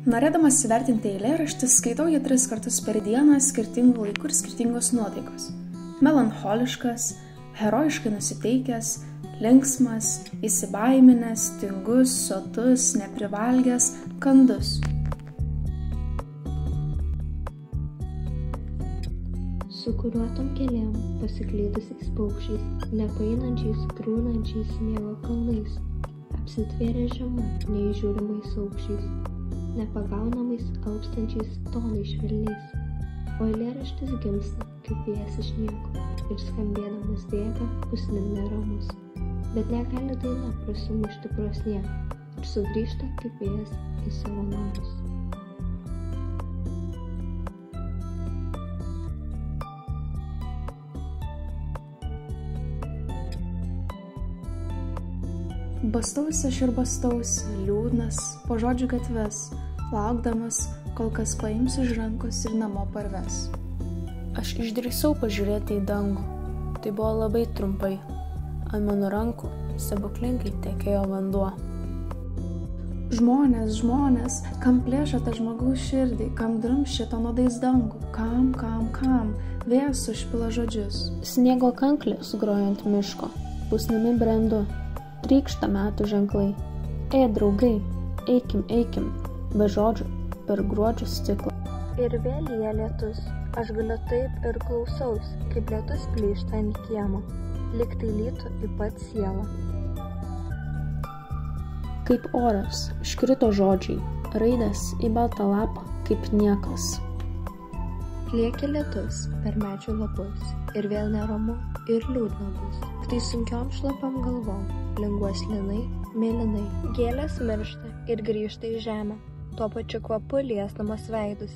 Norėdamas įvertinti eilėraštį, skaitau jį 3 kartus per dieną skirtingų laikų ir skirtingos nuotaikos. Melancholiškas, herojiškai nusiteikęs, linksmas, įsibaiminęs, tingus, sotus, neprivalgęs, kandus. Su kuriuotom keliam pasiklydusiais paukščiais, nepaeinančiais, griūnančiais sniego kalnais, apsitvėrė žema neįžiūrimais aukščiais, nepagaunamais alpstančiais tonais švelniais, o eilėraštis gimsta kaip vėjas iš nieko ir skambėdamas bėga pusnim neramus, bet negali daina prasimušti pro sniegą ir sugrįžta kaip vėjas į savo namus. Bastausi aš ir bastausi, liūdnas, po žodžių gatves, laukdamas, kol kas paims už rankos ir namo parves. Aš išdrįsau pažiūrėti į dangų, tai buvo labai trumpai. Ant mano rankų stebuklingai tekėjo vanduo. Žmonės, žmonės, kam plėšate žmogaus širdį, kam drumsčiate nuodais dangų, kam, vėjas užpila žodžius. Sniego kanklės grojant miško, pusnimi brendu. Trykšta metų ženklai. Draugai, eikim, be žodžių, per gruodžio stiklą. Ir vėl lyja lietus, aš galiu taip ir klausaus, kaip lietus plyšta ant kiemo, lyg tai lytų į pat sielą. Kaip oras, iškrito žodžiai, raidės į baltą lapą, kaip niekas. Lieki lietus per medžių lapus, ir vėl neramu, ir liūdna bus. Tai sunkiom šlapiam galvom, linguos linai, mėlynai. Gėlės miršta ir grįžta į žemę, tuo pačiu kvapu liesdamas veidus.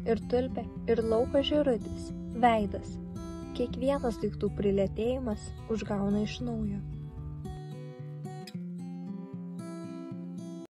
Ir tulpė, ir lauko žėrutis, veidas. Kiekvienas daiktų prilėtėjimas užgauna iš naujo.